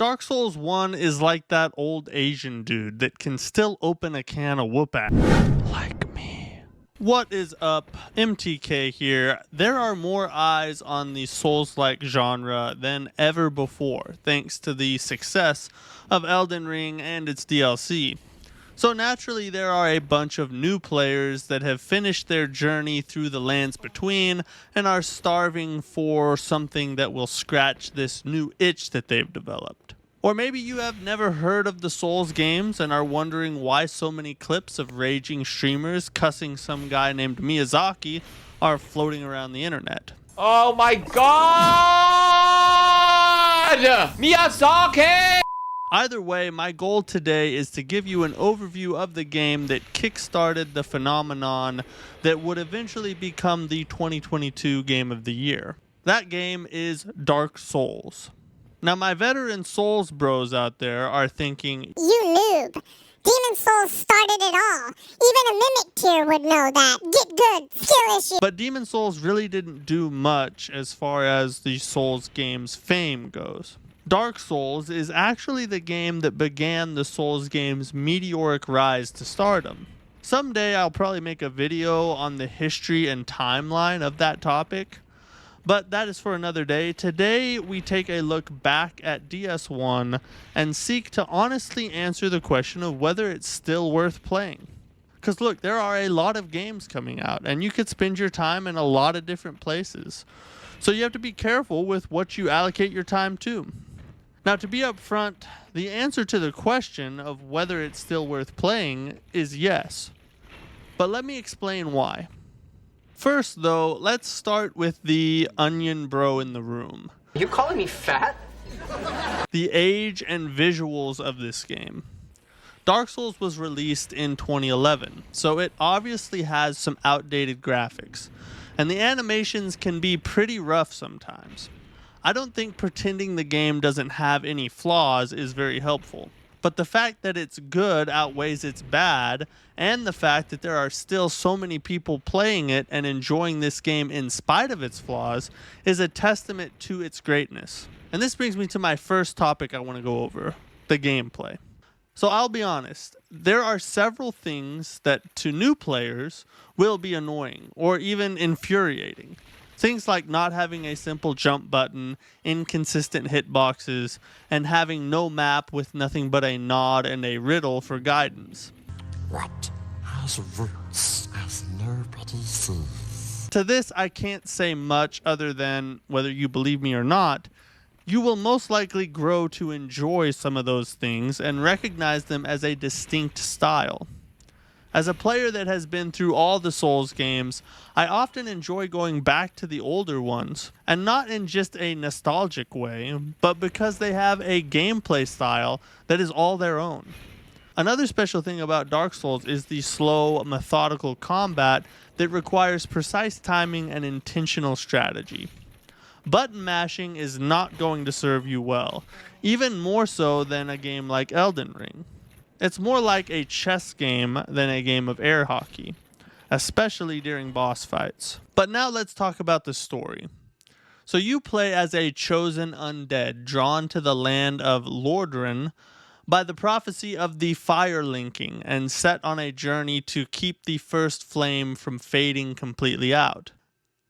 Dark Souls 1 is like that old Asian dude that can still open a can of whoop ass. Like me. What is up? MTK here. There are more eyes on the Souls-like genre than ever before, thanks to the success of Elden Ring and its DLC. So naturally, there are a bunch of new players that have finished their journey through the lands between and are starving for something that will scratch this new itch that they've developed. Or maybe you have never heard of the Souls games and are wondering why so many clips of raging streamers cussing some guy named Miyazaki are floating around the internet. Oh my god! Miyazaki! Either way, my goal today is to give you an overview of the game that kickstarted the phenomenon that would eventually become the 2022 Game of the Year. That game is Dark Souls. Now, my veteran Souls bros out there are thinking, "You noob. Demon Souls started it all. Even a Mimic tier would know that. Get good. Skill issue." But Demon Souls really didn't do much as far as the Souls game's fame goes. Dark Souls is actually the game that began the Souls game's meteoric rise to stardom. Someday I'll probably make a video on the history and timeline of that topic, but that is for another day. Today we take a look back at DS1 and seek to honestly answer the question of whether it's still worth playing. Because look, there are a lot of games coming out and you could spend your time in a lot of different places. So you have to be careful with what you allocate your time to. Now, to be upfront, the answer to the question of whether it's still worth playing is yes. But let me explain why. First, though, let's start with the onion bro in the room. You calling me fat? The age and visuals of this game. Dark Souls was released in 2011, so it obviously has some outdated graphics, and the animations can be pretty rough sometimes. I don't think pretending the game doesn't have any flaws is very helpful, but the fact that it's good outweighs its bad, and the fact that there are still so many people playing it and enjoying this game in spite of its flaws is a testament to its greatness. And this brings me to my first topic I want to go over, the gameplay. So I'll be honest, there are several things that to new players will be annoying or even infuriating. Things like not having a simple jump button, inconsistent hitboxes, and having no map with nothing but a nod and a riddle for guidance. What has roots as nobody sees? To this, I can't say much other than, whether you believe me or not, you will most likely grow to enjoy some of those things and recognize them as a distinct style. As a player that has been through all the Souls games, I often enjoy going back to the older ones, and not in just a nostalgic way, but because they have a gameplay style that is all their own. Another special thing about Dark Souls is the slow, methodical combat that requires precise timing and intentional strategy. Button mashing is not going to serve you well, even more so than a game like Elden Ring. It's more like a chess game than a game of air hockey, especially during boss fights. But now let's talk about the story. So you play as a chosen undead drawn to the land of Lordran by the prophecy of the fire linking and set on a journey to keep the first flame from fading completely out.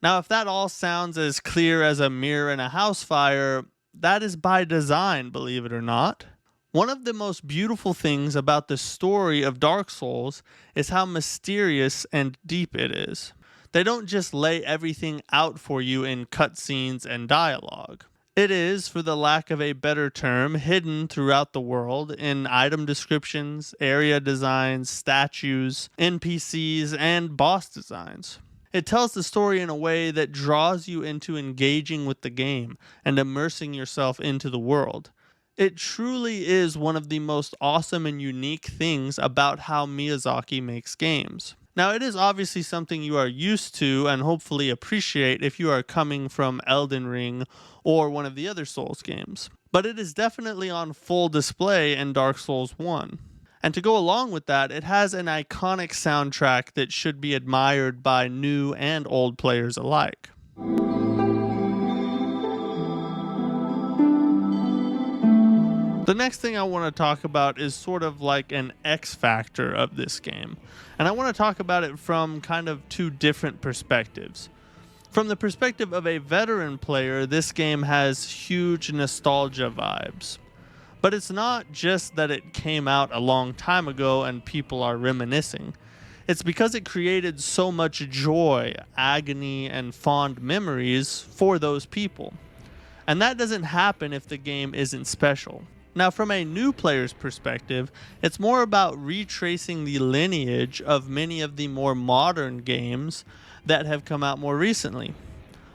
Now, if that all sounds as clear as a mirror in a house fire, that is by design, believe it or not. One of the most beautiful things about the story of Dark Souls is how mysterious and deep it is. They don't just lay everything out for you in cutscenes and dialogue. It is, for the lack of a better term, hidden throughout the world in item descriptions, area designs, statues, NPCs, and boss designs. It tells the story in a way that draws you into engaging with the game and immersing yourself into the world. It truly is one of the most awesome and unique things about how Miyazaki makes games. Now, it is obviously something you are used to and hopefully appreciate if you are coming from Elden Ring or one of the other Souls games. But it is definitely on full display in Dark Souls 1. And to go along with that, it has an iconic soundtrack that should be admired by new and old players alike. The next thing I want to talk about is sort of like an X factor of this game. And I want to talk about it from kind of two different perspectives. From the perspective of a veteran player, this game has huge nostalgia vibes. But it's not just that it came out a long time ago and people are reminiscing. It's because it created so much joy, agony, and fond memories for those people. And that doesn't happen if the game isn't special. Now, from a new player's perspective, it's more about retracing the lineage of many of the more modern games that have come out more recently.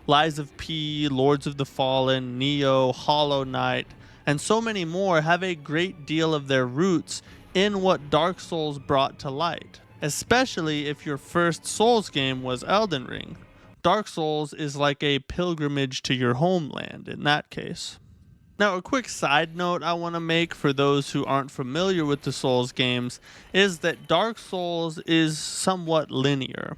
Lies of P, Lords of the Fallen, Neo, Hollow Knight, and so many more have a great deal of their roots in what Dark Souls brought to light, especially if your first Souls game was Elden Ring. Dark Souls is like a pilgrimage to your homeland in that case. Now, a quick side note I want to make for those who aren't familiar with the Souls games is that Dark Souls is somewhat linear.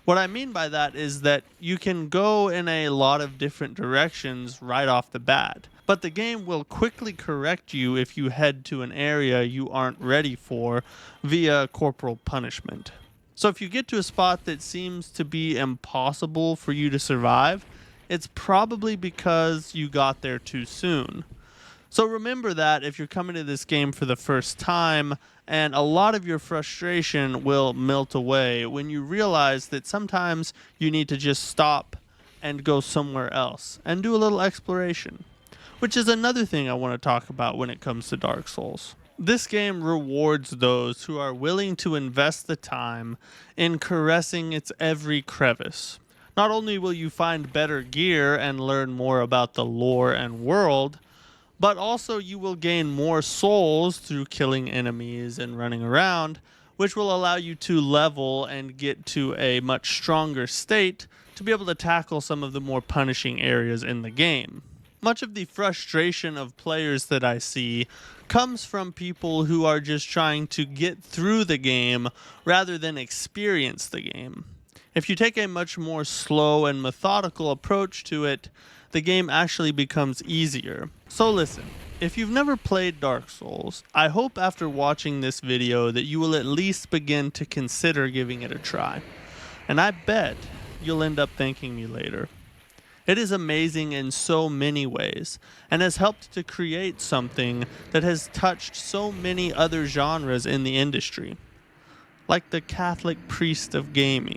What I mean by that is that you can go in a lot of different directions right off the bat, but the game will quickly correct you if you head to an area you aren't ready for via corporal punishment. So if you get to a spot that seems to be impossible for you to survive, it's probably because you got there too soon. So remember that if you're coming to this game for the first time, and a lot of your frustration will melt away when you realize that sometimes you need to just stop and go somewhere else and do a little exploration, which is another thing I want to talk about when it comes to Dark Souls. This game rewards those who are willing to invest the time in caressing its every crevice. Not only will you find better gear and learn more about the lore and world, but also you will gain more souls through killing enemies and running around, which will allow you to level and get to a much stronger state to be able to tackle some of the more punishing areas in the game. Much of the frustration of players that I see comes from people who are just trying to get through the game rather than experience the game. If you take a much more slow and methodical approach to it, the game actually becomes easier. So listen, if you've never played Dark Souls, I hope after watching this video that you will at least begin to consider giving it a try. And I bet you'll end up thanking me later. It is amazing in so many ways, and has helped to create something that has touched so many other genres in the industry, like the Catholic priest of gaming.